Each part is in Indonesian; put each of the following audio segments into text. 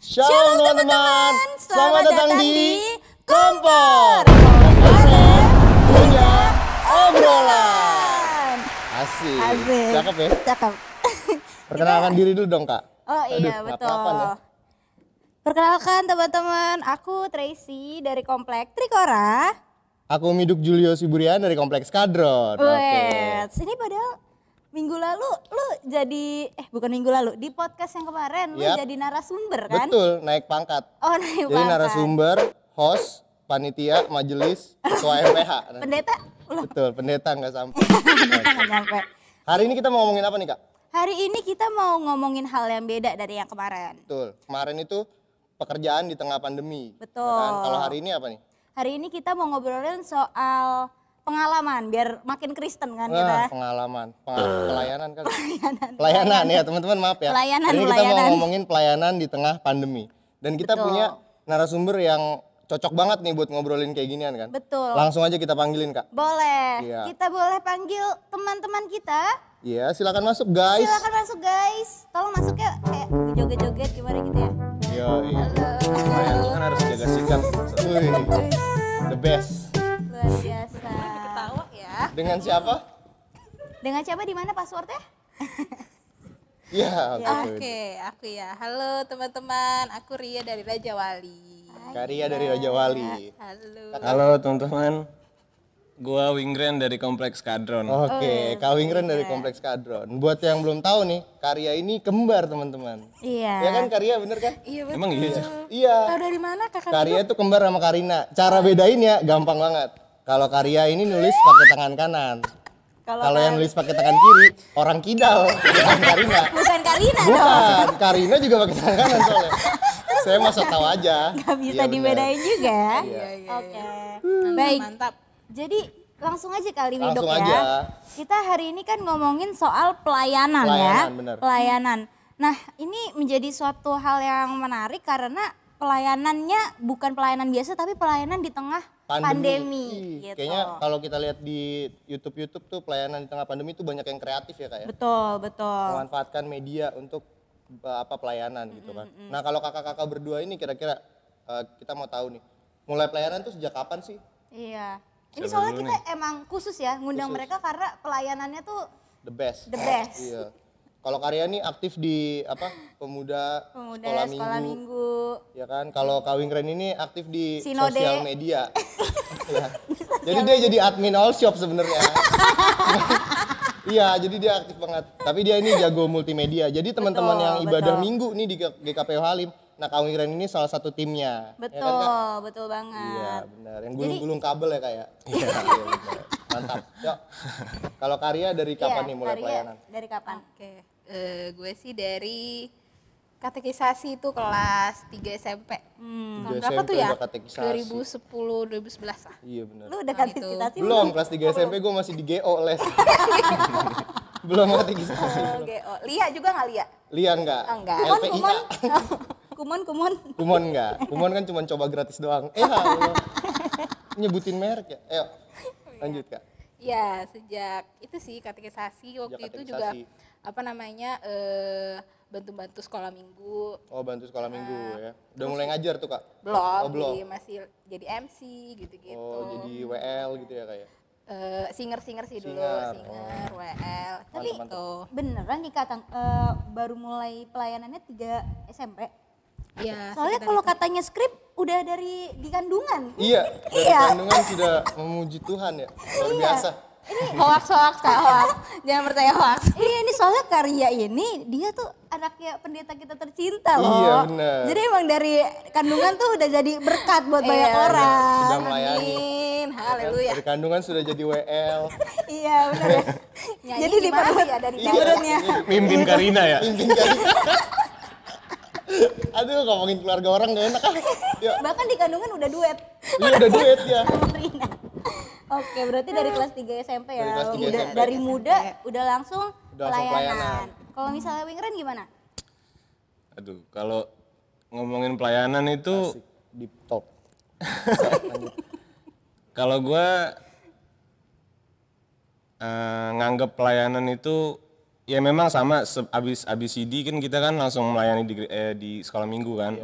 Shalom teman-teman, selamat datang di Kompor. Punya obrolan. Asik. Cakep ya? Cakep. Perkenalkan diri dulu dong Kak. Oh iya betul. Ya? Perkenalkan teman-teman, aku Tracy dari Komplek Trikora. Aku Miduk Julio Siburian dari Kompleks Kadron. Wes, ini padahal minggu lalu lu jadi bukan minggu lalu, di podcast yang kemarin lu jadi narasumber kan? Betul, naik pangkat. Oh, naik jadi pangkat. Narasumber, host, panitia, majelis, ketua MPH. Pendeta? Betul, pendeta nggak sampai. Pendeta nggak sampai. Hari ini kita mau ngomongin apa nih Kak? Hari ini kita mau ngomongin hal yang beda dari yang kemarin. Betul, kemarin itu pekerjaan di tengah pandemi. Betul. Ya kan? Kalau hari ini apa nih? Hari ini kita mau ngobrolin soal pengalaman biar makin Kristen kan kita. Pengalaman, pelayanan kan. Pelayanan ya teman-teman, maaf ya. Pelayanan, Hari ini kita mau ngomongin pelayanan di tengah pandemi. Dan kita punya narasumber yang cocok banget nih buat ngobrolin kayak ginian kan. Betul. Langsung aja kita panggilin Kak. Boleh. Iya. Kita boleh panggil teman-teman kita. Iya, silakan masuk guys. Silakan masuk guys. Tolong masuk ya, kayak joget-joget gimana gitu ya. Iya. Halo. Kan harus jaga sikap. The best. Luar biasa. Ketawa ya. Dengan siapa? Dengan siapa, di mana passwordnya? Iya. Oke, aku ya. Halo teman-teman, aku Ria dari Raja Wali. Kak Ria dari Raja Wali. Halo. Halo teman-teman. Gua Wingren dari Kompleks Kadron. Oke, Kak Wingren dari Kompleks Kadron. Buat yang belum tahu nih, Karya ini kembar teman-teman. Iya. Ya kan Karya, bener kan? Iya betul. Emang iya? Iya. Tahu dari mana kakak? Karya itu kembar sama Karina. Cara bedainnya gampang banget. Kalau Karya ini nulis pakai tangan kanan. Kalau yang nulis pakai tangan kiri, orang kidal. Bukan Karina. Bukan Karina dong. Bukan, Karina juga pakai tangan kanan soalnya. Saya masa tahu aja. Gak bisa Iya, dibedain juga. Iya. Oke. Baik. Mantap. Jadi langsung aja kali Widok Langsung ya. aja. Kita hari ini kan ngomongin soal pelayanan ya. Pelayanan, bener. Pelayanan. Nah, ini menjadi suatu hal yang menarik karena pelayanannya bukan pelayanan biasa tapi pelayanan di tengah pandemi gitu. Kayaknya kalau kita lihat di YouTube tuh pelayanan di tengah pandemi itu banyak yang kreatif ya Kak ya. Betul. Memanfaatkan media untuk pelayanan gitu kan. Nah, kalau kakak-kakak berdua ini kira-kira kita mau tahu nih. Mulai pelayanan tuh sejak kapan sih? Iya. Ini soalnya kita emang khusus ya ngundang mereka karena pelayanannya tuh The best. Iya. Kalau Karya nih aktif di pemuda sekolah minggu. Ya kan. Kalau Kak Wingren ini aktif di Sinode. sosial media. Ya. Jadi dia jadi admin all shop sebenarnya. Iya, jadi dia aktif banget. Tapi dia ini jago multimedia. Jadi teman-teman yang ibadah minggu nih di GKPO Halim, nah Kak Wingren ini salah satu timnya. Betul, ya kan, Kak? betul banget. Iya, benar. Yang gulung-gulung kabel ya Kak ya. Iya, benar. Mantap. Yuk. Kalau Karya dari kapan nih mulai pelayanan? Dari kapan? Oke. Gue sih dari katekisasi itu kelas 3 SMP. Tiga Berapa SMP tuh ya? udah katekisasi. 2010, 2011 lah. Iya benar. Lu udah katekisasi Belum, kelas 3 SMP gue masih di GO les. Belum katekisasi. Oh, Lia juga nggak Lia? Lia enggak? Enggak. LPIA. Kumon. Enggak. Kumon kan cuma coba gratis doang. Allah. Nyebutin merek ya. Ayo. Lanjut Kak. Ya, sejak itu sih katekisasi waktu Sejak itu juga katekisasi. bantu-bantu sekolah minggu. Oh, bantu sekolah minggu ya. Udah mulai ngajar tuh Kak? Belum, Oh, belum. jadi masih jadi MC gitu-gitu. Oh, jadi WL gitu ya Kak ya. Singer sih dulu, Singer. WL. Tapi gitu. beneran nih Kak, baru mulai pelayanannya 3 SMP. Iya. Soalnya kalau katanya skrip udah dari di kandungan. Iya, dari Iya. kandungan sudah memuji Tuhan ya. Luar biasa. hoax Kak, hoax. Jangan percaya hoax. Iya, ini soalnya Karya ini dia tuh anaknya pendeta kita tercinta loh. Iya, bener. Jadi emang dari kandungan tuh udah jadi berkat buat banyak orang. Sudah melayani. Amin, haleluya. Dari kandungan sudah jadi WL. Iya benar. Nyanyi Jadi di gimana perut ya dari Iya. perutnya. Mimpin Karina ya? Pimpin Karina. Aduh, ngomongin keluarga orang gak enak ah. Yuk. Bahkan di kandungan udah duet. Iya udah duet ya. Sama Rina. Oke, berarti dari kelas 3 SMP ya. Dari kelas 3 Udah SMP. dari muda udah langsung Udah langsung pelayanan. pelayanan. Kalau misalnya Wingren gimana? Aduh, kalau ngomongin pelayanan itu, Asik. Deep talk. kalau gue nganggep pelayanan itu ya memang sama abis CD kan kita kan langsung melayani di sekolah minggu kan.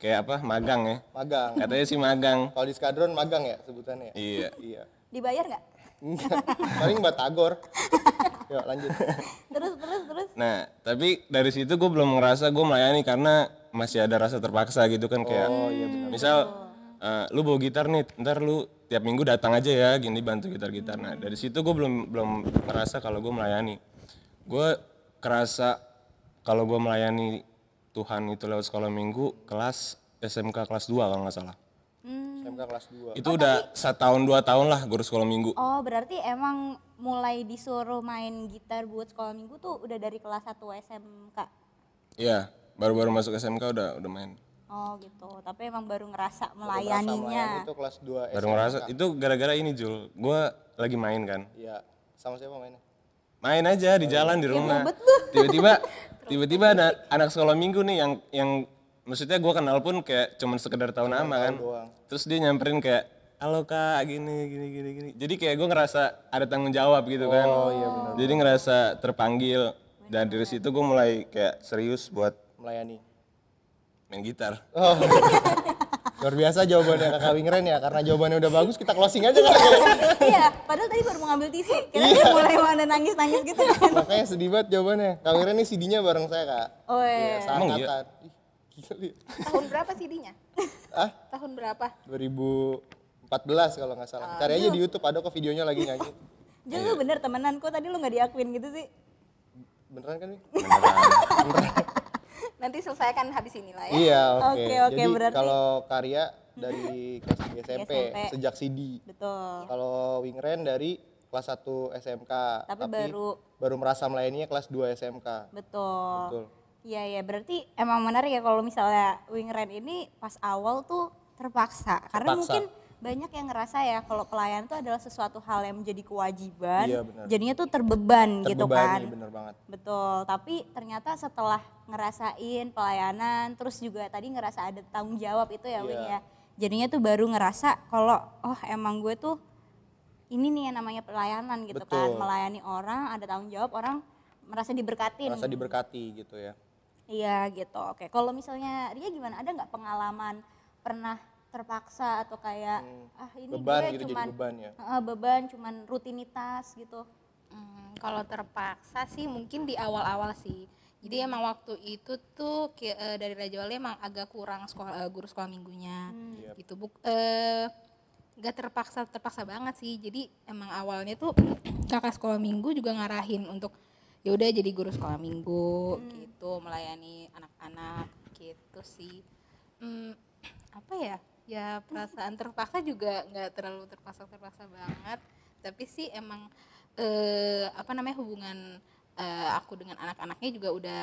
Kayak apa? Magang ya. Magang. Katanya sih magang. Kalau di skadron magang ya sebutannya. Iya. Iya. Dibayar nggak? Enggak. Paling batagor. Yuk lanjut. Terus. Nah, tapi dari situ gue belum ngerasa gue melayani karena masih ada rasa terpaksa gitu kan kayak. Misal lu bawa gitar nih, ntar lu tiap minggu datang aja ya gini bantu gitar-gitar. Nah, dari situ gue belum ngerasa kalau gue melayani. Gue kerasa kalau gue melayani Tuhan itu lewat sekolah minggu kelas SMK kelas 2 kalau nggak salah. SMK kelas 2. Itu udah 1 tahun 2 tahun lah guru sekolah minggu. Oh berarti emang mulai disuruh main gitar buat sekolah minggu tuh udah dari kelas 1 SMK? Iya, baru-baru masuk SMK udah main. Oh gitu, tapi emang baru ngerasa Melayani melayaninya. itu kelas 2 Baru ngerasa, itu gara-gara ini Jul, gue lagi main kan. Iya. Sama siapa mainnya? Main aja di jalan di rumah. Tiba-tiba ada anak sekolah minggu nih yang maksudnya gue kenal pun kayak cuman sekedar tahu nama kan. Terus dia nyamperin kayak, halo kak gini. Jadi kayak gue ngerasa ada tanggung jawab gitu kan. Oh iya benar. Jadi ngerasa terpanggil dan dari situ gue mulai kayak serius buat Melayani. main gitar. Oh. Luar biasa jawabannya Kakak Wingren ya, karena jawabannya udah bagus kita closing aja kali. Iya, padahal tadi baru mau ngambil tisu, kira-kira mulai mau ada nangis-nangis gitu kan. Makanya sedih banget jawabannya. Kak Wingren nih CD-nya bareng saya Kak. Oh iya. Emang iya? Seangkatan. Ih, gila. Tahun berapa CD-nya? Ah? Tahun berapa? 2014 kalau nggak salah. Cari aja di YouTube ada kok videonya lagi nyanyi. Jul lu bener temenan, kok tadi lu gak diakuin gitu sih? Beneran kan nih? Nanti selesaikan habis ini lah ya. Iya, oke. Oke, Jadi berarti- kalau Karya dari kelas 3 SMP, sejak CD. Betul. Kalau Wingren dari kelas 1 SMK. Tapi baru merasa melayaninya kelas 2 SMK. Betul. Betul. Iya, berarti emang menarik ya kalau misalnya Wingren ini pas awal tuh terpaksa. Karena Terpaksa. mungkin banyak yang ngerasa ya kalau pelayan itu adalah sesuatu hal yang menjadi kewajiban. Iya, benar. Jadinya tuh terbeban gitu kan. Terbebani, bener banget. Betul, tapi ternyata setelah ngerasain pelayanan, terus juga tadi ngerasa ada tanggung jawab itu ya Wing ya. Jadinya tuh baru ngerasa kalau oh emang gue tuh ini nih yang namanya pelayanan gitu kan. Betul. Melayani orang, ada tanggung jawab, orang merasa diberkatin. Merasa diberkati gitu ya. Iya gitu, oke. Kalau misalnya Ria gimana, ada nggak pengalaman pernah terpaksa atau kayak ini Beban gue gitu, jadi cuman beban ya? beban cuman rutinitas gitu. Kalau terpaksa sih mungkin di awal-awal sih. Jadi emang waktu itu tuh dari Raja Wali emang agak kurang guru sekolah minggunya gitu. Gak terpaksa banget sih. Jadi emang awalnya tuh kakak sekolah minggu juga ngarahin untuk ya udah jadi guru sekolah minggu gitu, melayani anak-anak gitu sih. Apa ya? Ya perasaan terpaksa juga nggak terlalu terpaksa banget. Tapi sih emang hubungan aku dengan anak-anaknya juga udah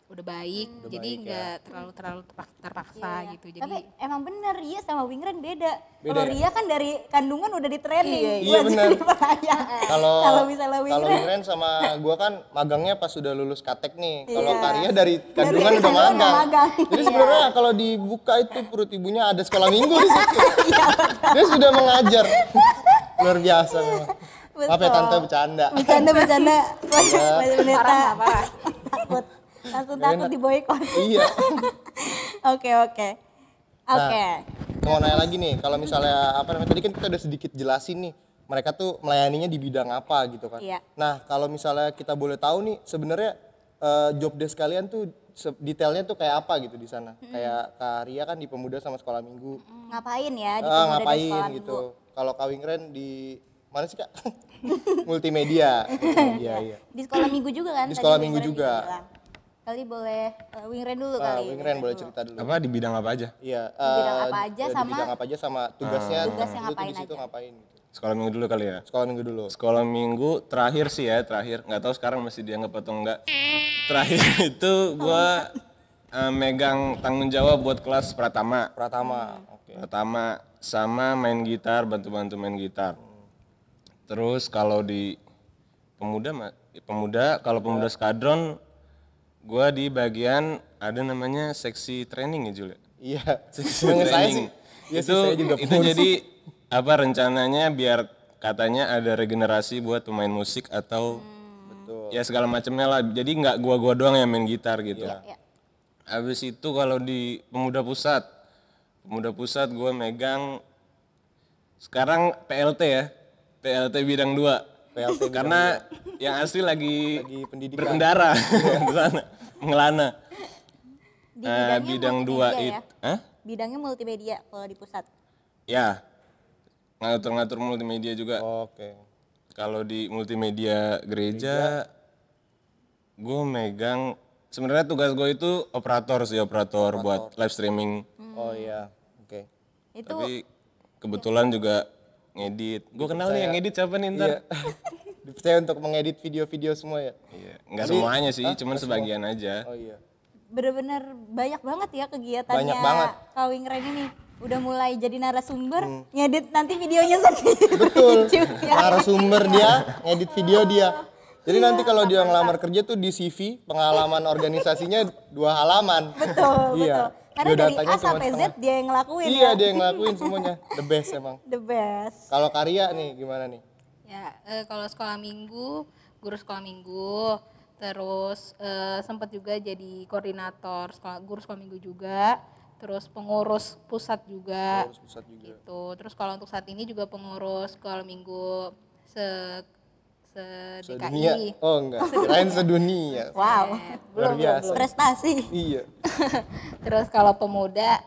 baik, jadi nggak terlalu terpaksa Iya. gitu. Jadi Tapi emang bener Ria sama Wingren beda. Beda Kalau ya? Ria kan dari kandungan udah di training. Iya, buat bener. jadi pelayan. Kalau misalnya Kalau Wingren Wingren sama gua kan magangnya pas sudah lulus Katek nih. Kalau Iya. Karya dari kandungan udah kandungan magang. magang. Jadi Iya. sebenarnya kalau dibuka itu perut ibunya ada sekolah minggu di situ. Iya, Dia sudah mengajar. Luar biasa memang. Betul. Maaf ya tante bercanda. bercanda. Bener-bener parah. takut. Langsung takut di boykot. Iya. Oke. Oke. Mau nanya lagi nih, kalau misalnya tadi kan kita udah sedikit jelasin nih, mereka tuh melayaninya di bidang apa gitu kan. Iya. Nah, kalau misalnya kita boleh tahu nih, sebenarnya job desk kalian tuh detailnya tuh kayak apa gitu di sana? Kayak Kak Ria kan di Pemuda sama Sekolah Minggu. Ngapain ya di Pemuda dan Ngapain Sekolah gitu. Minggu? Kalau Kak Wingren di mana sih Kak? Multimedia. Iya. Di Sekolah Minggu juga kan? Di tadi Sekolah Wingren Minggu juga. bilang. Kali boleh Wingren dulu Nah, kali. Wingren boleh cerita dulu. Apa di bidang apa aja? Iya. Di bidang apa aja di sama- bidang apa aja sama tugasnya. Tugasnya lu tuh ngapain di situ aja. ngapain gitu. Sekolah minggu dulu kali ya. Sekolah Minggu dulu. Sekolah minggu terakhir sih ya, nggak tahu sekarang masih dianggap atau enggak. Terakhir itu gua megang tanggung jawab buat kelas Pratama. Pratama. Oke. Pratama sama main gitar, bantu-bantu main gitar. Terus kalau di pemuda kalau pemuda skadron gua di bagian ada namanya seksi training ya Jul. Iya. Seksi Menurut saya training. sih. Iya sih, saya juga itu pengurus. jadi apa rencananya biar katanya ada regenerasi buat pemain musik atau ya segala macamnya lah. Jadi nggak gua doang yang main gitar gitu. Ya. Habis itu kalau di Pemuda Pusat gua megang sekarang PLT ya. PLT bidang 2. PLT Karena yang asli lagi pendidikan. berkendara di sana, ngelana. Di bidangnya Bidang 2 multimedia ya? Hah? Bidangnya multimedia kalau di pusat. Ya. Ngatur-ngatur multimedia juga. Oke. Kalau di multimedia gereja, gue megang sebenarnya tugas gue itu operator buat live streaming. Oh iya, oke. Itu Tapi kebetulan juga ngedit. Gue kenal nih yang ngedit siapa nih ntar? Iya. Dipercaya untuk mengedit video-video semua ya? Iya. Nggak semuanya sih, cuman sebagian aja. Oh iya. bener-bener banyak banget ya kegiatannya Banyak banget. Kak Wingren ini. Udah mulai jadi narasumber, ngedit nanti videonya sendiri. Betul. Juga. Narasumber dia, ngedit video dia. Jadi nanti kalau dia ngelamar kerja tuh di CV pengalaman organisasinya 2 halaman. Betul, Iya. betul. Karena dari Biodatanya A sampai Z cuma dia yang ngelakuin Iya, ya. dia yang ngelakuin semuanya. The best emang. The best. Kalau Karya nih gimana nih? Ya, kalau sekolah minggu, guru sekolah minggu, terus sempat juga jadi koordinator guru sekolah minggu juga, terus pengurus pusat juga. Pengurus pusat juga. Gitu. Terus kalau untuk saat ini juga pengurus sekolah minggu Sedunia? DKI. Oh enggak, kirain sedunia. Wow, Luar biasa. prestasi. Iya. Terus kalau pemuda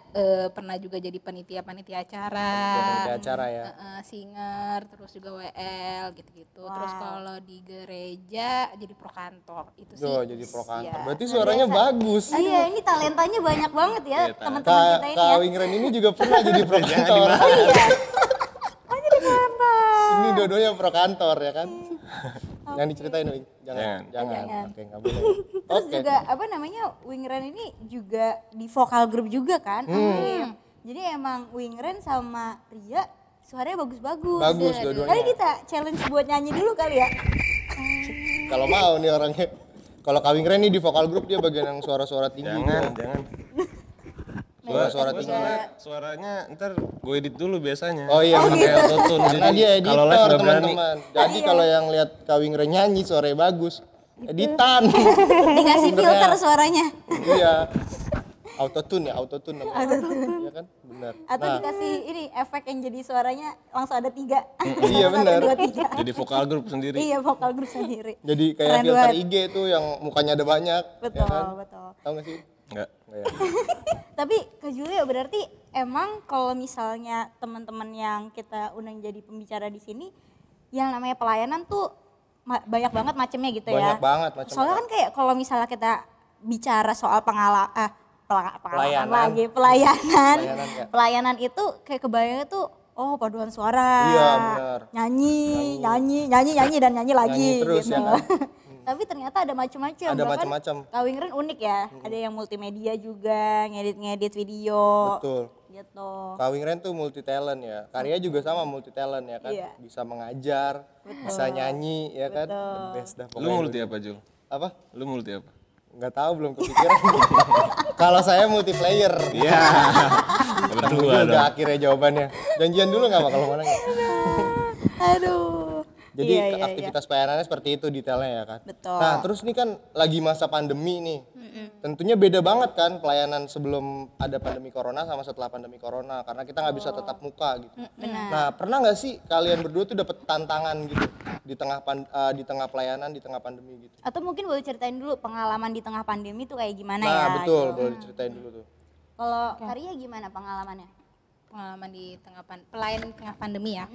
pernah juga jadi panitia acara. Panitia acara ya. Singer, terus juga WL gitu-gitu. Terus kalau di gereja jadi prokantor. Itu sih. Oh, jadi prokantor. Iya. Berarti suaranya bagus. Iya, ini talentanya banyak banget ya Iya, teman-teman kita ini ya. Kak Wingren ini juga pernah jadi prokantor. Ini dua-duanya prokantor ya kan? Jangan diceritain Wing. Jangan. Oke, enggak boleh. Terus juga apa namanya Wingren ini juga di vokal grup juga kan? Jadi emang Wingren sama Ria suaranya bagus-bagus. Bagus dua-duanya. Kali kita challenge buat nyanyi dulu kali ya. Kalau mau nih orangnya. Kalau Kak Wingren nih di vokal grup dia bagian yang suara-suara tinggi. Jangan. Suara-suara tinggi. Suaranya ntar gue edit dulu biasanya. Oh iya, pakai autotune. karena dia Kalau live editor nggak berani. teman-teman. Jadi kalau yang lihat Kak Wingren nyanyi suaranya bagus, editan. Dikasih filter suaranya. Iya. Autotune namanya. Iya kan? Benar. Atau dikasih ini efek yang jadi suaranya langsung ada 3. Iya benar. 1, 2, 3. Jadi vokal grup sendiri. Iya vokal grup sendiri. Jadi kayak Keren filter banget. IG tuh yang mukanya ada banyak. Betul, Ya kan? betul. Tahu nggak sih? Enggak. Nggak ya? Tapi Kak Julia berarti emang kalau misalnya teman-teman yang kita undang jadi pembicara di sini yang namanya pelayanan tuh banyak banget macamnya gitu ya. Banyak banget macam. Soalnya kan kayak kalau misalnya kita bicara soal pelayanan. Pelayanan, Kak. Pelayanan itu kayak kebayangnya tuh oh paduan suara. Iya, benar. Nyanyi dan nyanyi lagi Nyanyi terus gitu. ya kan? Tapi ternyata ada macam-macam. Ada Bahkan macam-macam. Kak Wingren unik ya. Ada yang multimedia juga, ngedit video. Betul. Gitu. Kak Wingren tuh multi talent ya. Karya juga sama multi talent ya kan. Iya. Bisa mengajar, bisa nyanyi ya kan. The best dah Lu pokoknya. multi apa, Jul? Apa? Lu multi apa? Nggak tahu, belum kepikiran. Kalau saya multiplayer. Iya. Berdua Udah dong. akhirnya jawabannya. Janjian dulu nggak Pak kalau mau nanya? Aduh. Jadi Iya, iya, aktivitas pelayanannya seperti itu detailnya ya kan. Betul. Nah terus ini kan lagi masa pandemi nih. Tentunya beda banget kan pelayanan sebelum ada pandemi corona sama setelah pandemi corona. Karena kita nggak bisa tetap muka gitu. Benar. Nah pernah nggak sih kalian berdua tuh dapet tantangan gitu di tengah pelayanan di tengah pandemi gitu? Atau mungkin boleh ceritain dulu pengalaman di tengah pandemi tuh kayak gimana ya? Nah betul, gitu. boleh diceritain dulu tuh. Kalau Karya gimana pengalamannya? Pengalaman di pelayanan di tengah pandemi ya.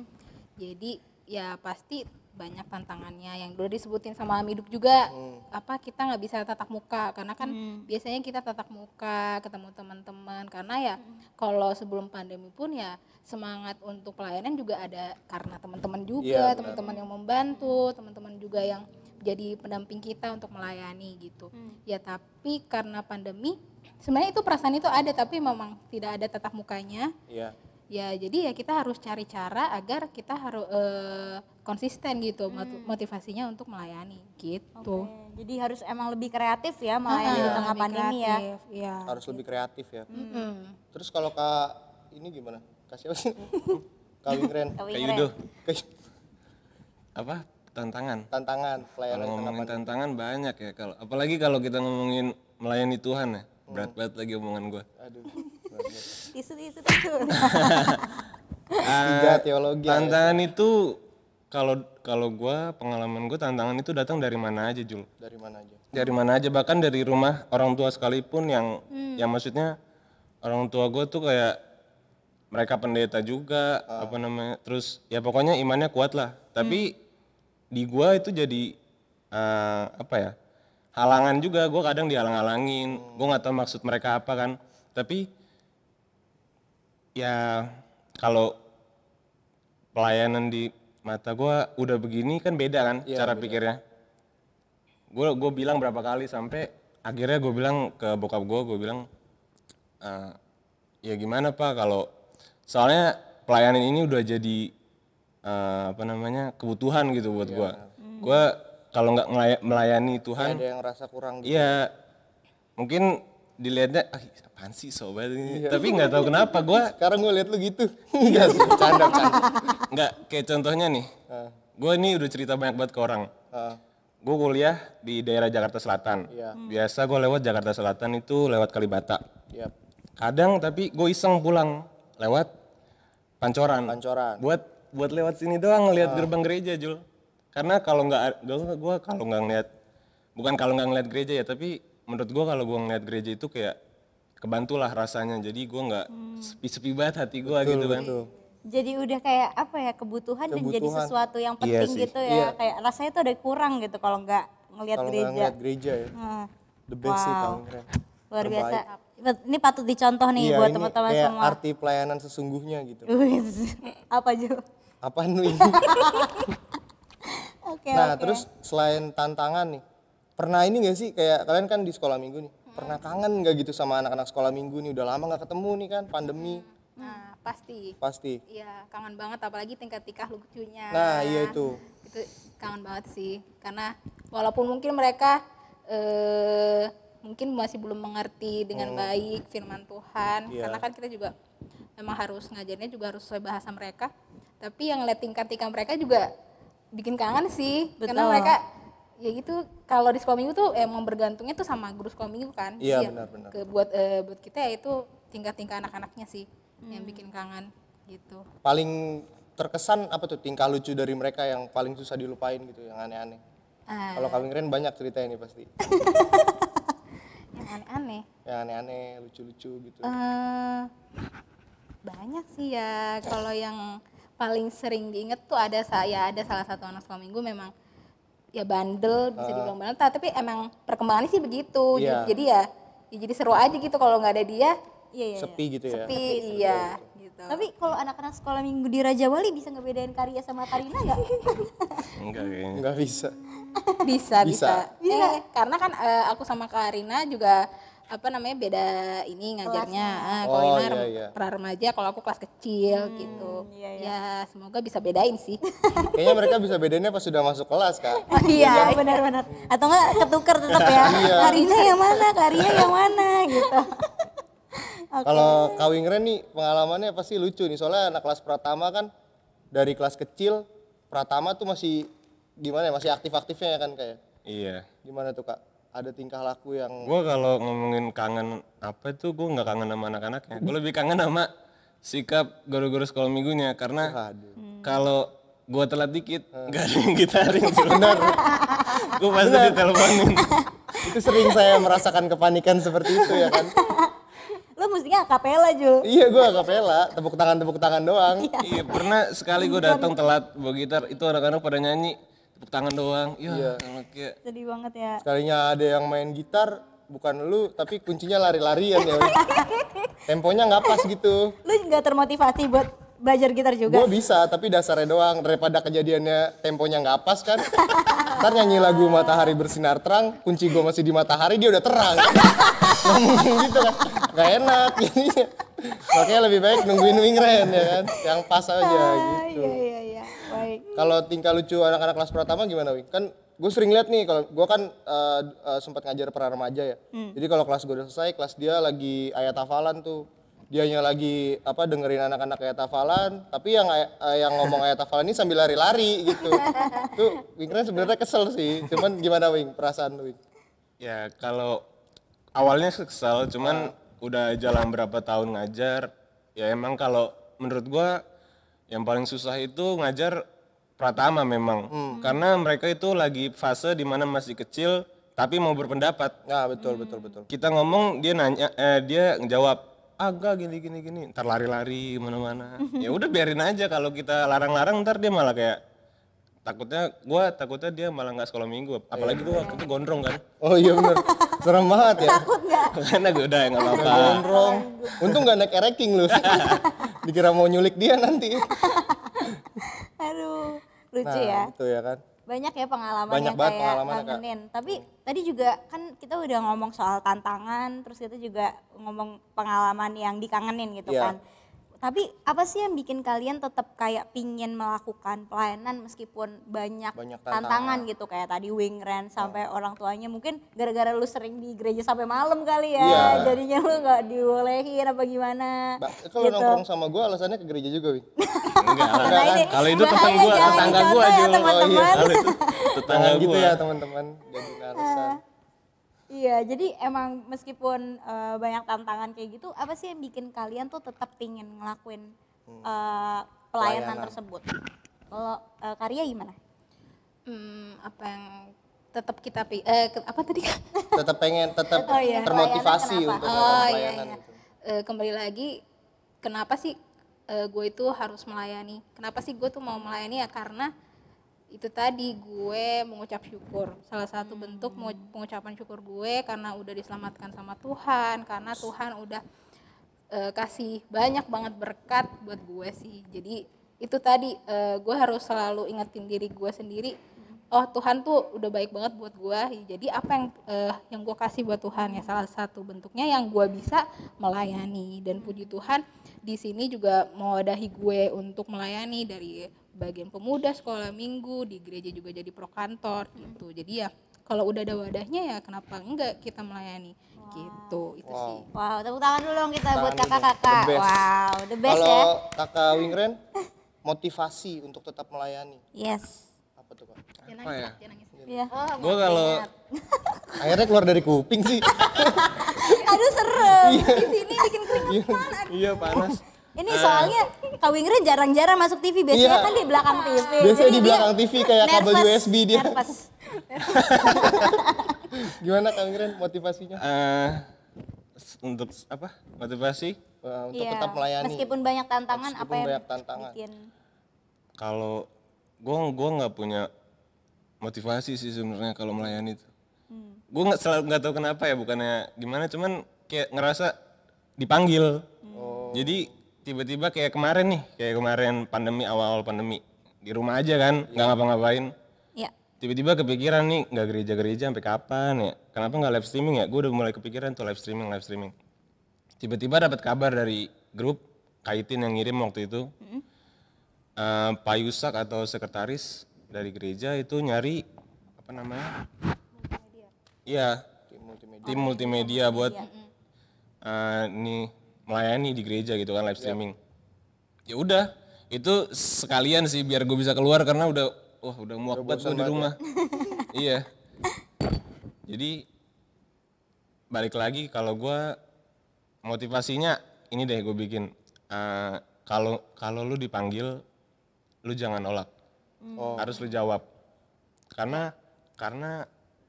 Jadi ya pasti banyak tantangannya yang udah disebutin sama Miduk juga. Apa kita nggak bisa tatap muka karena kan biasanya kita tatap muka ketemu teman-teman karena ya kalau sebelum pandemi pun ya semangat untuk pelayanan juga ada karena teman-teman juga, Iya, benar. teman-teman yang membantu, teman-teman juga yang jadi pendamping kita untuk melayani gitu. Ya tapi karena pandemi sebenarnya itu perasaan itu ada tapi memang tidak ada tatap mukanya. Iya. Ya jadi ya kita harus cari cara agar kita harus konsisten gitu motivasinya untuk melayani gitu. Oke, jadi harus emang lebih kreatif ya melayani di tengah Lebih pandemi ya. kreatif, iya. Harus lebih kreatif ya. Mm. Terus kalau Kak ini gimana? Kak siapa sih? Kak Wingren. Kak Kayak Wingren. Yudo. Kak- Apa? tantangan. Tantangan Kalau pelayanan ngomongin kenapa? tantangan banyak ya, apalagi kalau kita ngomongin melayani Tuhan ya, berat banget lagi omongan gue. Aduh. Tisu. Tiga teologi. Tantangan itu kalau gue, pengalaman gue, tantangan itu datang dari mana aja, Jul. Dari mana aja? Dari mana aja, bahkan dari rumah orang tua sekalipun yang maksudnya orang tua gue tuh kayak mereka pendeta juga, apa namanya, terus ya pokoknya imannya kuat lah. Tapi di gue itu jadi apa ya, halangan juga. Gue kadang dihalang-halangin, gue nggak tahu maksud mereka apa kan. Tapi ya kalau pelayanan di mata gue udah begini kan beda kan cara pikirnya. Gue bilang berapa kali sampai akhirnya gue bilang ke bokap gue bilang ya gimana Pak, kalau soalnya pelayanan ini udah jadi apa namanya, kebutuhan gitu buat gue. Gue kalau nggak melayani Tuhan, Ada yang rasa kurang gitu. iya mungkin dilihatnya apaan sih sobat ini, tapi nggak tahu kenapa gue Sekarang gue liat lu gitu. Enggak sih, bercanda. nggak, kayak contohnya nih, gue ini udah cerita banyak banget ke orang. Gue kuliah di daerah Jakarta Selatan. Biasa gue lewat Jakarta Selatan itu lewat Kalibata. Yap. Kadang tapi gue iseng pulang lewat Pancoran. Buat lewat sini doang ngelihat gerbang gereja, Jul. Karena kalau gue kalau nggak ngeliat, bukan kalau nggak ngeliat gereja ya, tapi menurut gue kalau gue ngeliat gereja itu kayak kebantulah rasanya. Jadi gue nggak sepi-sepi banget hati gue gitu kan. Jadi udah kayak apa ya, kebutuhan dan jadi sesuatu yang Iya penting sih. gitu ya. Kayak rasanya tuh ada kurang gitu kalau nggak ngelihat Kalau nggak gereja. ngeliat gereja ya. The best sih paling keren. Luar biasa. Ini patut dicontoh nih Iya, buat ini teman-teman kayak semua. arti pelayanan sesungguhnya gitu. Apa Jo? Apaan lu ini? Oke. Nah terus selain tantangan nih, pernah ini gak sih kayak kalian kan di sekolah minggu nih, pernah kangen gak gitu sama anak-anak sekolah minggu nih, udah lama gak ketemu nih kan, pandemi. Nah, pasti. Pasti. Iya, kangen banget apalagi tingkah-tingkah lucunya. Nah iya itu. Itu kangen banget sih. Karena walaupun mungkin mereka mungkin masih belum mengerti dengan baik firman Tuhan, karena kan kita juga memang harus ngajarnya juga harus sesuai bahasa mereka. Tapi yang lihat tingkah-tingkah mereka juga bikin kangen sih. Karena mereka ya gitu, kalau di sekolah minggu tuh emang bergantungnya tuh sama guru sekolah minggu kan. Iya, Jadi benar-benar. buat kita ya itu tingkah-tingkah anak-anaknya sih yang bikin kangen gitu. Paling terkesan apa tuh tingkah lucu dari mereka yang paling susah dilupain gitu, yang aneh-aneh. Kalau kami keren banyak ceritanya nih pasti. Yang aneh-aneh. Yang aneh-aneh, lucu-lucu gitu. Banyak sih ya. Kalau yang paling sering diinget tuh ada salah satu anak sekolah minggu memang ya bandel, bisa dibilang bandel, tapi emang perkembangannya sih begitu. Iya. Jadi ya jadi seru aja gitu kalau nggak ada dia. Iya. Sepi gitu ya. Sepi, iya gitu. Tapi kalau anak-anak sekolah minggu di Raja Wali bisa ngebedain Karya sama Karina nggak? Enggak kayaknya. Nggak bisa. Bisa. Karena kan aku sama Karina juga apa namanya beda ini ngajarnya. Kalau Oh, Ina iya. pra remaja, kalau aku kelas kecil gitu. Ya semoga bisa bedain sih. Kayaknya mereka bisa bedainnya pas sudah masuk kelas kak. Oh iya, benar-benar. Atau enggak ketuker tetap ya. Karina yang mana, Karya yang mana gitu. Kalau Kak Wingren nih pengalamannya pasti lucu nih, soalnya anak kelas Pratama kan dari kelas kecil, Pratama tuh masih gimana ya, masih aktif-aktifnya ya kan kayak. Iya. Gimana tuh Kak? Ada tingkah laku yang Gue kalau ngomongin kangen apa itu, gue nggak kangen sama anak-anaknya. Gue lebih kangen sama sikap guru-guru sekolah minggunya, karena kalau gue telat dikit nggak ada yang gitarin. Benar. Gue pasti diteleponin. itu sering saya merasakan kepanikan seperti itu ya kan. Lo musiknya akapela Jul. Iya gue akapela, tepuk tangan doang. Iya, pernah sekali gue datang telat bawa gitar, itu anak-anak pada nyanyi tepuk tangan doang. Iya. Kayak Sedih banget ya. Sekalinya ada yang main gitar, bukan lu tapi kuncinya lari-larian ya. Temponya nggak pas gitu. Lu nggak termotivasi buat belajar gitar juga? Gue bisa, tapi dasarnya doang. Daripada kejadiannya temponya nggak pas kan. Ntar nyanyi lagu Matahari Bersinar Terang, kunci gue masih di matahari, dia udah terang. Nggak mungkin gitu kan. Nggak enak jadinya. Makanya lebih baik nungguin Wingren ya kan. Yang pas aja gitu. Iya. Baik. Kalau tingkah lucu anak-anak kelas pertama gimana Wing? Kan gue sering lihat nih, kalau gue kan sempat ngajar pra remaja ya. Jadi kalau kelas gue udah selesai, kelas dia lagi ayat hafalan tuh. dianya lagi dengerin anak-anak ayat hafalan, tapi yang ngomong ayat hafalan ini sambil lari-lari gitu. Tuh Wingren sebenarnya kesel sih. Cuman gimana Wing perasaan lu Wing? Ya kalau awalnya kesel, cuman udah jalan berapa tahun ngajar, ya emang kalau menurut gua yang paling susah itu ngajar pratama memang. Karena mereka itu lagi fase dimana masih kecil tapi mau berpendapat. Nah, betul. Kita ngomong dia nanya, dia ngejawab, enggak gini, ntar lari-lari mana-mana. Ya udah biarin aja, kalau kita larang-larang ntar dia malah kayak takutnya dia malah nggak sekolah minggu. Apalagi gua waktu itu gondrong kan. Oh iya bener, serem banget ya. Takut nggak? Karena gue udah nggak apa-apa. Gondrong. Untung gak naik ereking lu. Dikira mau nyulik dia nanti. Aduh, lucu ya. Gitu ya kan. Banyak ya pengalaman Banyak yang banget kayak pengalamannya, Kak. ngangenin. Tapi tadi juga kan kita udah ngomong soal tantangan, terus kita juga ngomong pengalaman yang dikangenin gitu Iya. kan. Tapi apa sih yang bikin kalian tetap kayak pingin melakukan pelayanan meskipun banyak Banyak tantangan tantangan. gitu, kayak tadi Wingren sampai orang tuanya mungkin gara-gara lu sering di gereja sampai malam kali ya, Iya. jadinya lu nggak dibolehin apa gimana. Kalau nongkrong sama gue alasannya ke gereja juga Wing. Enggak lah. Nah, ini Kalau itu teman bahaya, gua, jangan tetangga dicontoh gua ya, aja. teman-teman. Kalau itu tetangga Jangan gitu gua. ya teman-teman. Jadi alasan. Iya, jadi emang meskipun banyak tantangan kayak gitu, apa sih yang bikin kalian tuh tetap pingin ngelakuin pelayanan tersebut? Kalau Karya gimana? Apa yang tetap kita apa tadi? Tetap Oh iya, termotivasi pelayanan untuk kenapa? melakukan pelayanan gitu. Kembali lagi, kenapa sih gue itu harus melayani? Kenapa sih gue tuh mau melayani ya? Karena itu tadi gue mengucap syukur. Salah satu bentuk pengucapan syukur gue karena udah diselamatkan sama Tuhan, karena Tuhan udah kasih banyak banget berkat buat gue sih. Jadi itu tadi gue harus selalu ingetin diri gue sendiri, oh Tuhan tuh udah baik banget buat gue. Jadi apa yang gue kasih buat Tuhan ya, salah satu bentuknya yang gue bisa melayani. Dan puji Tuhan di sini juga mewadahi gue untuk melayani dari bagian pemuda, sekolah minggu, di gereja juga jadi prokantor gitu. Jadi ya kalau udah ada wadahnya ya kenapa enggak kita melayani gitu. Itu sih. Wow, tepuk tangan dulu dong kita buat Tangan dulu. kakak-kakak. The best. Wow, the best ya. Kalau kakak Wingren, motivasi untuk tetap melayani. Yes. Apa tuh Kak? Jangan Apa nangis, ya? Kak, jangan nangis. Iya. Gua kalau Akhirnya keluar dari kuping sih. Aduh serem. Di sini bikin keringetan. iya panas. Ini soalnya Kak Wingren jarang-jarang masuk TV, biasanya Iya. kan di belakang TV. Biasanya Jadi di dia belakang TV kayak kabel nervous, USB dia. nervous. Gimana Kak Wingren motivasinya? Untuk apa? Motivasi? Untuk Iya, tetap melayani. meskipun banyak tantangan, apa Meskipun yang banyak tantangan. bikin Kalau gua nggak punya motivasi sih sebenarnya kalau melayani itu. Gue nggak tahu kenapa ya, bukannya gimana, cuman kayak ngerasa dipanggil. Jadi tiba-tiba kayak kemarin pandemi, awal-awal pandemi di rumah aja kan, nggak ngapa-ngapain. ya Tiba-tiba kepikiran nih, nggak gereja-gereja sampai kapan ya? Kenapa nggak live streaming ya? Gue udah mulai kepikiran tuh live streaming. Tiba-tiba dapat kabar dari grup Kaitin yang ngirim waktu itu. Pak Yusak atau sekretaris dari gereja itu nyari apa namanya? Iya, tim multimedia buat ini melayani di gereja gitu kan, live streaming. Ya udah, itu sekalian sih biar gue bisa keluar karena udah muak banget gue di rumah. Iya. Jadi balik lagi, kalau gue motivasinya ini deh gue bikin, kalau lu dipanggil lu jangan nolak, harus lu jawab. Karena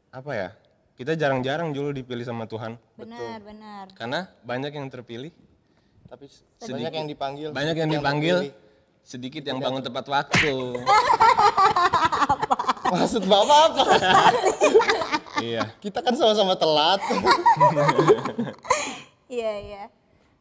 apa ya? Kita jarang-jarang dulu dipilih sama Tuhan. benar. Karena banyak yang terpilih, Tapi banyak yang dipanggil. banyak yang dipanggil, sedikit yang bangun tepat waktu. Maksud Bapak apa? Iya. Kita kan sama-sama telat. Iya.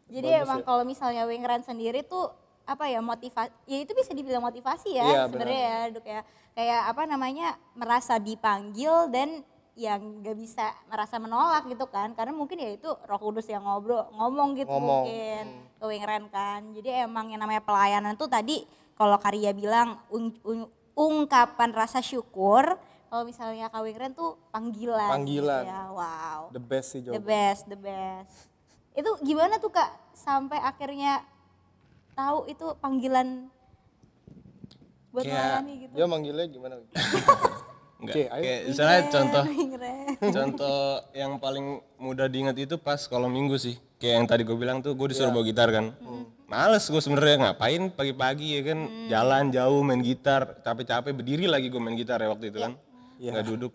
Jadi emang kalau misalnya Wingren sendiri tuh apa ya, motivasi, ya itu bisa dibilang motivasi ya Iya, sebenarnya ya, Duk ya. Kayak apa namanya, merasa dipanggil dan yang gak bisa merasa menolak gitu kan, karena mungkin ya itu Roh Kudus yang ngomong gitu mungkin ke Wingren kan. Jadi emang yang namanya pelayanan tuh tadi kalau Karya bilang ungkapan rasa syukur, kalau misalnya Kak Wingren tuh panggilan. Panggilan. Gitu ya. Wow. The best sih The jawabannya. best. Itu gimana tuh Kak sampai akhirnya tahu itu panggilan buat Kayak- melayani gitu? Dia manggilnya gimana? Enggak. Oke, ayo. Kayak misalnya contoh Keren. contoh yang paling mudah diingat itu pas kalau minggu sih. Kayak yang tadi gue bilang tuh gue disuruh bawa gitar kan. Males gue sebenarnya ngapain pagi-pagi ya kan jalan jauh main gitar capek-capek berdiri lagi gue main gitar ya waktu itu kan. Nggak duduk.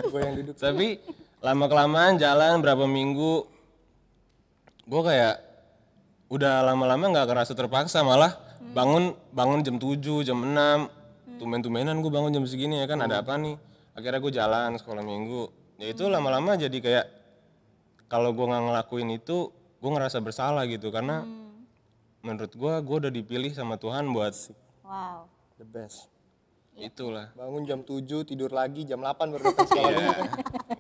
Gue yang duduk. Tapi lama-kelamaan jalan berapa minggu gue kayak udah lama-lama nggak kerasa terpaksa malah bangun jam 7, jam 6 tumben-tumbenan gue bangun jam segini ya kan ada apa nih akhirnya gue jalan sekolah minggu ya itu lama-lama jadi kayak kalau gue nggak ngelakuin itu gue ngerasa bersalah gitu karena menurut gue udah dipilih sama Tuhan buat Wow. The best. itulah Bangun jam 7, tidur lagi jam 8 baru datang sekolah minggu.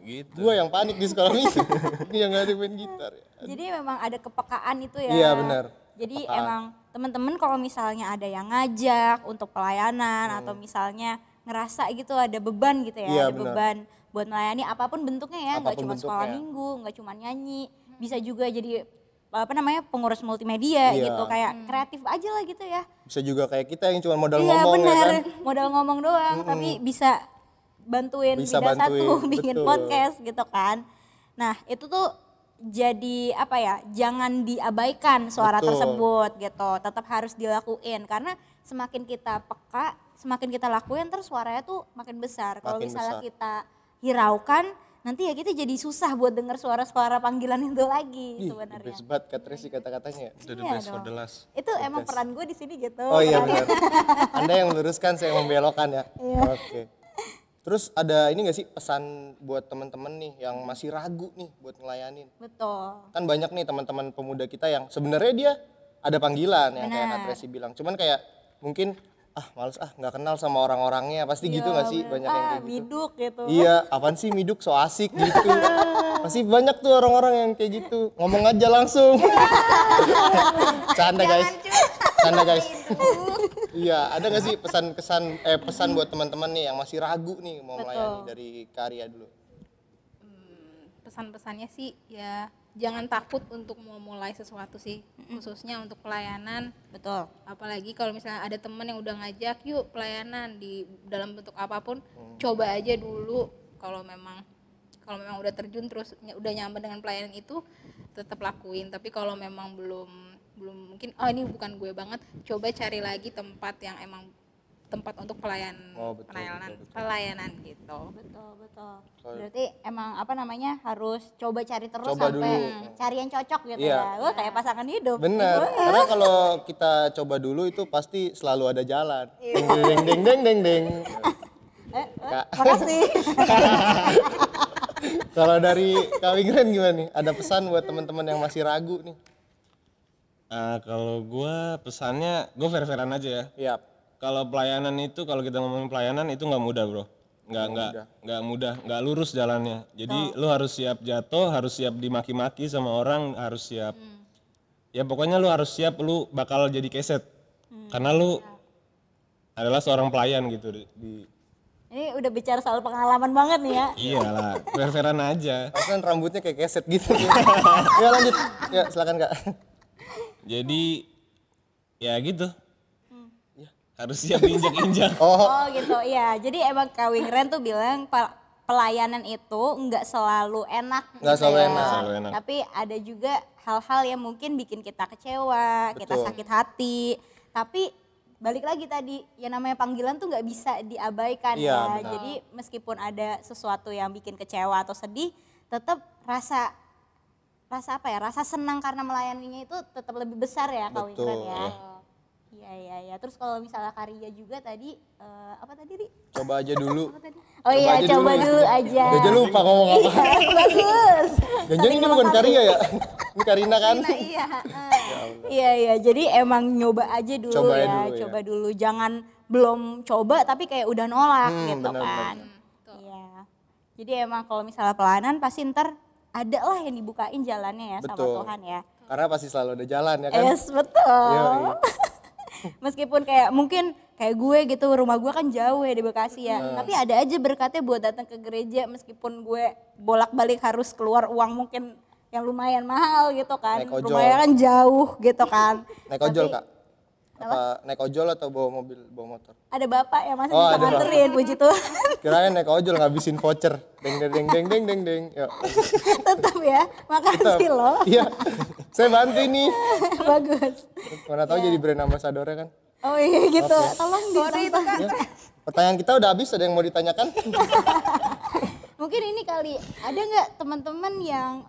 gitu. Gue yang panik di sekolah minggu. Dia nggak ada main gitar. Jadi memang ada kepekaan itu ya. Iya, benar. Jadi emang teman-teman kalau misalnya ada yang ngajak untuk pelayanan atau misalnya ngerasa gitu ada beban gitu ya, Iya, ada benar. beban buat melayani apapun bentuknya ya, nggak Apapun cuma sekolah bentuknya. minggu, nggak cuma nyanyi, bisa juga jadi apa namanya pengurus multimedia Iya. gitu, kayak kreatif aja lah gitu ya. Bisa juga kayak kita yang cuma modal Iya ngomong ya benar, kan. modal ngomong doang, tapi bisa bantuin Bisa Bida Satu bantuin, bikin betul. podcast gitu kan. Nah itu tuh jadi apa ya, jangan diabaikan suara Betul. tersebut gitu, tetap harus dilakuin karena semakin kita peka, semakin kita lakuin terus suaranya tuh makin besar. Kalau Makin misalnya besar. kita hiraukan, nanti ya kita jadi susah buat dengar suara-suara panggilan itu lagi Ih, the sebenarnya. best banget Kak Tracy kata-katanya. Itu the Iya best for dong. the last. Itu emang peran gue di sini gitu. Oh iya perannya. benar. Anda yang meluruskan, saya yang membelokkan ya. Iya. Oke. Terus ada ini gak sih pesan buat teman-teman nih yang masih ragu nih buat ngelayanin? Betul. Kan banyak nih teman-teman pemuda kita yang sebenarnya dia ada panggilan yang kayak Kak Benar. Tracy bilang. Cuman kayak mungkin males nggak kenal sama orang-orangnya. Pasti gitu gak sih? Banyak yang kayak gitu. Miduk gitu. Iya, apaan sih miduk so asik gitu. Pasti banyak tuh orang-orang yang kayak gitu. Ngomong aja langsung. Canda guys. Canda guys. Iya, ada gak sih pesan buat teman-teman nih yang masih ragu nih mau melayani dari karya dulu? Pesan-pesannya sih ya jangan takut untuk memulai sesuatu sih, khususnya untuk pelayanan. Betul. Apalagi kalau misalnya ada teman yang udah ngajak yuk pelayanan di dalam bentuk apapun, coba aja dulu. Kalau memang udah terjun terus udah nyaman dengan pelayanan itu, tetap lakuin. Tapi kalau memang belum mungkin ini bukan gue banget, coba cari lagi tempat yang emang tempat untuk pelayanan gitu. Betul. Berarti emang apa namanya harus coba cari terus Coba sampai dulu. cari yang cocok gitu Iya. ya. Wah, kayak pasangan hidup. Bener, karena kalau kita coba dulu itu pasti selalu ada jalan. Deng deng deng deng deng. Kak, Makasih. kalau dari Kak Wingren gimana nih? Ada pesan buat teman-teman yang masih ragu nih? Kalau gue pesannya gue fair-fairan aja ya. Iya. Kalau pelayanan itu kalau kita ngomongin pelayanan itu nggak mudah bro, nggak mudah, nggak lurus jalannya. Jadi lu harus siap jatuh, harus siap dimaki-maki sama orang, harus siap. Ya pokoknya lu harus siap, lu bakal jadi keset, karena lu adalah seorang pelayan gitu di Ini udah bicara soal pengalaman banget nih ya. iyalah, fair-fairan aja. Kan rambutnya kayak keset gitu. Ya lanjut, ya silakan Kak. Jadi ya gitu, harus siap diinjak-injak. Oh gitu, iya. Jadi emang Kak Wingren tuh bilang pelayanan itu nggak selalu enak. Nggak gitu selalu ya. enak. Selalu enak. Tapi ada juga hal-hal yang mungkin bikin kita kecewa, kita Betul. sakit hati. Tapi balik lagi tadi, yang namanya panggilan tuh nggak bisa diabaikan Iya, ya. benar. Jadi meskipun ada sesuatu yang bikin kecewa atau sedih, tetap rasa apa ya, rasa senang karena melayaninya itu tetap lebih besar ya Kak Betul. Wingren ya. Iya. Terus kalau misalnya Karya juga tadi, apa tadi Ri? Coba aja dulu. Apa tadi? Oh iya, aja coba dulu. dulu aja. Udah aja lupa ngomong apa. Iya, bagus. Jangan ini bukan Karya ya? Ini Karina kan? Iya. Iya, jadi emang nyoba aja dulu Coba aja ya, dulu ya. coba dulu. Jangan belum coba tapi kayak udah nolak gitu benar, kan. Iya. Jadi emang kalau misalnya pelayanan pasti ntar ada lah yang dibukain jalannya ya sama Betul. Tuhan ya. Karena pasti selalu ada jalan ya kan? Yes, betul. Yoi. Meskipun kayak mungkin kayak gue gitu, rumah gue kan jauh ya di Bekasi ya. Tapi ada aja berkatnya buat datang ke gereja meskipun gue bolak-balik harus keluar uang mungkin yang lumayan mahal gitu kan. Naik ojol. Lumayan kan jauh gitu kan. Naik ojol Tapi Kak? Apa naik ojol atau bawa mobil, bawa motor? ada bapak yang masih Oh, bisa ada bapak. nganterin, puji Tuhan. Kirain naik ojol ngabisin voucher. Deng deng deng deng deng deng deng. Yuk. Tetap ya, makasih loh. Iya. Saya bantu ini. Bagus. Mana tahu jadi brand ambassador-nya kan. Oh iya gitu, tolong Sorry itu Kak. Ya. Pertanyaan kita udah habis, ada yang mau ditanyakan? Mungkin ini kali, ada nggak teman-teman yang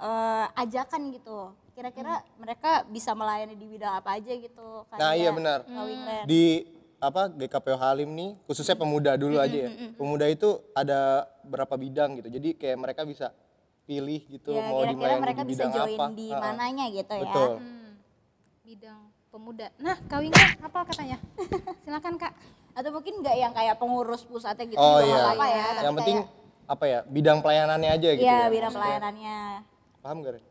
ajakan gitu? Kira-kira mereka bisa melayani di bidang apa aja gitu? Nah iya benar. Kak Wingren. Di GKPO Halim nih, khususnya pemuda dulu aja ya. Pemuda itu ada berapa bidang gitu. Jadi kayak mereka bisa pilih gitu Ya, mau kira-kira dilayani mereka di bisa bidang join apa. di Ha-ha. mananya gitu ya? Betul. Bidang pemuda. Nah, Kawingan apa katanya? Silakan Kak. Atau mungkin nggak yang kayak pengurus pusatnya gitu Oh juga iya. nggak apa-apa ya? Tapi Yang penting kayak, apa ya, bidang pelayanannya aja gitu ya ya. bidang pelayanannya. Paham gak? Ren?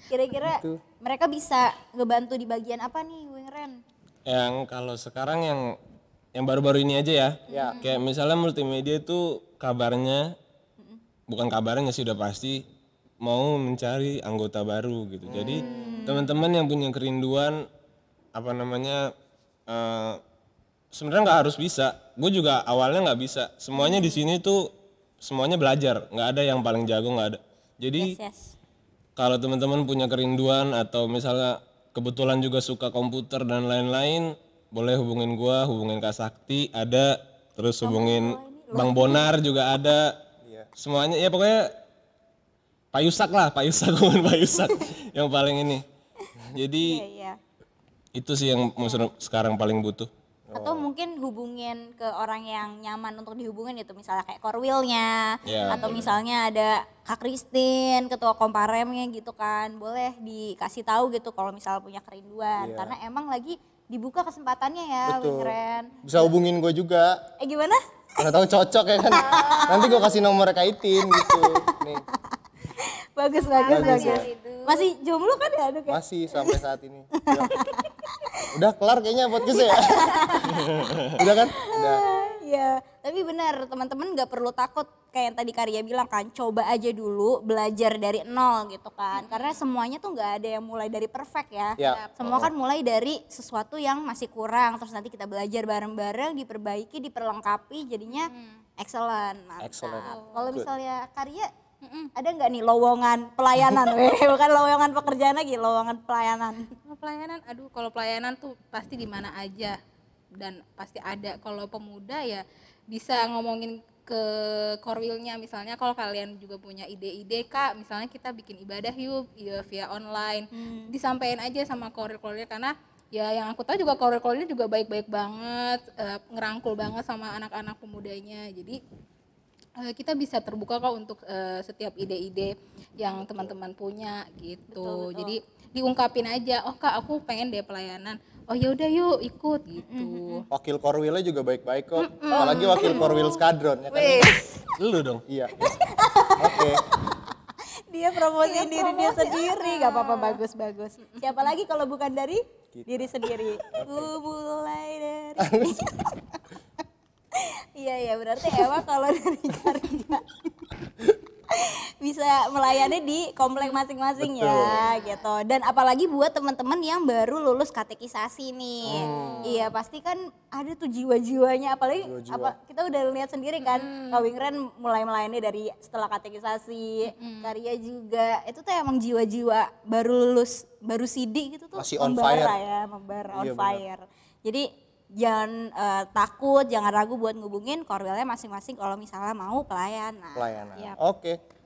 Kira-kira Gitu. mereka bisa ngebantu di bagian apa nih, Wingren? Yang kalau sekarang yang baru-baru ini aja ya. Ya. Kayak misalnya multimedia itu kabarnya, bukan kabarnya sih udah pasti mau mencari anggota baru gitu. Jadi teman-teman yang punya kerinduan apa namanya sebenarnya nggak harus bisa. Gue juga awalnya nggak bisa. Semuanya di sini tuh semuanya belajar. Nggak ada yang paling jago, nggak ada. Jadi Yes. kalau teman-teman punya kerinduan atau misalnya kebetulan juga suka komputer dan lain-lain, boleh hubungin gua, hubungin Kak Sakti ada, terus hubungin Bang Bonar juga ada. Semuanya ya pokoknya Pak Yusak lah, Pak Yusak hubungin Pak Yusak yang paling ini. Jadi Iya. itu sih yang sekarang paling butuh. Atau mungkin hubungin ke orang yang nyaman untuk dihubungin gitu, misalnya kayak Korwilnya, Ya, atau misalnya ada Kak Christine, ketua komparemnya gitu kan, boleh dikasih tahu gitu kalau misalnya punya kerinduan, karena emang lagi dibuka kesempatannya ya, Betul. Wingren. Bisa hubungin gue juga. Gimana? Mana tahu cocok ya kan. Nanti gue kasih nomor kaitin gitu. Nih, Bagus. ya. Masih jomblo kan ya, Duk? Ya? masih sampai saat ini. Ya. Udah kelar kayaknya podcastnya ya. Udah kan? Udah. Iya, tapi benar teman-teman nggak perlu takut kayak yang tadi Karya bilang kan, coba aja dulu belajar dari nol gitu kan, karena semuanya tuh nggak ada yang mulai dari perfect ya. Ya. Semua kan mulai dari sesuatu yang masih kurang, terus nanti kita belajar bareng-bareng, diperbaiki, diperlengkapi, jadinya excellent. Mantap. Excellent. Kalau misalnya Karya, ada nggak nih lowongan pelayanan? Bukan lowongan pekerjaan lagi, lowongan pelayanan. Kalau pelayanan, aduh kalau pelayanan tuh pasti di mana aja dan pasti ada. Kalau pemuda ya bisa ngomongin ke Korwilnya, misalnya kalau kalian juga punya ide-ide Kak, misalnya kita bikin ibadah yuk ya, via online, disampaikan aja sama Korwil-Korwilnya, karena ya yang aku tahu juga Korwil-Korwilnya juga baik-baik banget, ngerangkul banget sama anak-anak pemudanya. Jadi kita bisa terbuka kok untuk setiap ide-ide yang teman-teman punya gitu. Betul. Jadi diungkapin aja, oh Kak aku pengen deh pelayanan. Oh ya udah yuk ikut gitu. Wakil Korwilnya juga baik-baik kok. Apalagi wakil Korwil Skadron ya kan. Lu dong. Iya. Oke. Dia promosiin diri dia sendiri, gak apa-apa, bagus. Siapa lagi kalau bukan dari diri sendiri? Ku mulai dari Iya berarti Ewa kalau dari Karya bisa melayani di komplek masing-masing ya gitu. Dan apalagi buat teman-teman yang baru lulus katekisasi nih. Iya pasti kan ada tuh jiwa-jiwanya, apalagi kita udah lihat sendiri kan Kak Wingren mulai melayani dari setelah katekisasi, Karya juga. Itu tuh emang jiwa-jiwa baru lulus, baru CD gitu tuh Masih on membara fire. ya, membara on Iya, fire. Jadi jangan takut, jangan ragu buat ngubungin Korwilnya masing-masing kalau misalnya mau pelayanan. Pelayanan. Yap. Oke.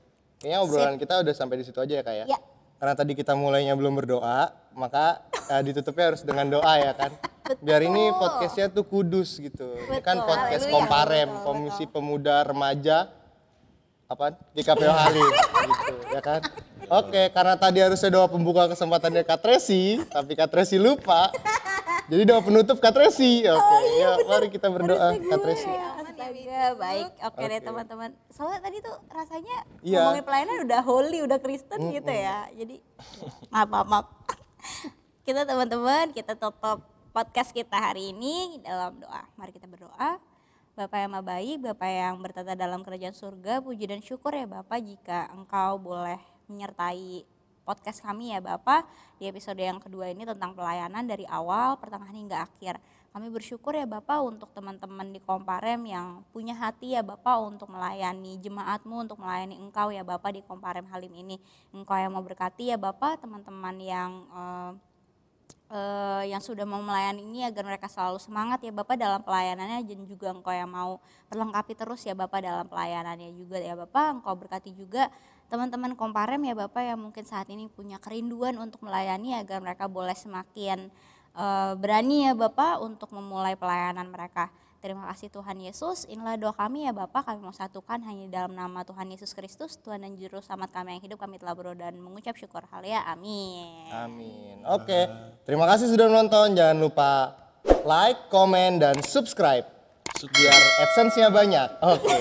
Kayaknya obrolan kita udah sampai di situ aja ya Kak ya. Ya. Karena tadi kita mulainya belum berdoa, maka ditutupnya harus dengan doa ya kan. Biar ini podcastnya tuh kudus gitu. Ini kan Betul. podcast Haleluya. Komparem, Betul, Komisi Pemuda Remaja apa GKPO Halim gitu ya kan. Oke, karena tadi harusnya doa pembuka kesempatannya Kak Tracy, tapi Kak Tracy lupa. Jadi doa penutup Kak Tracy. Oke, yuk mari kita berdoa Kak Tracy. Astaga, baik. Oke deh Oke. teman-teman. Soalnya tadi tuh rasanya Iya. ngomongin pelayanan udah holy, udah Kristen gitu ya. Jadi maaf. Kita teman-teman, kita tutup podcast kita hari ini dalam doa. Mari kita berdoa. Bapak yang Maha Baik, Bapak yang bertata dalam kerajaan surga, puji dan syukur ya Bapak jika Engkau boleh menyertai podcast kami ya Bapak di episode yang kedua ini tentang pelayanan dari awal, pertengahan hingga akhir. Kami bersyukur ya Bapak untuk teman-teman di Komparem yang punya hati ya Bapak untuk melayani jemaatmu, untuk melayani Engkau ya Bapak di Komparem Halim ini. Engkau yang mau berkati ya Bapak teman-teman yang sudah mau melayani ini agar mereka selalu semangat ya Bapak dalam pelayanannya, dan juga Engkau yang mau perlengkapi terus ya Bapak dalam pelayanannya juga ya Bapak. Engkau berkati juga teman-teman Komparem ya Bapak yang mungkin saat ini punya kerinduan untuk melayani agar mereka boleh semakin berani ya Bapak untuk memulai pelayanan mereka. Terima kasih Tuhan Yesus, inilah doa kami ya Bapak, kami mau satukan hanya dalam nama Tuhan Yesus Kristus, Tuhan dan Juru Selamat kami yang hidup, kami telah berdoa dan mengucap syukur. Haleluya, amin. Amin. Oke, terima kasih sudah menonton, jangan lupa like, komen, dan subscribe biar AdSense-nya banyak. Oke.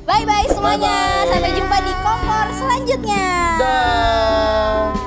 Bye-bye semuanya, sampai jumpa di kompor selanjutnya. Dah.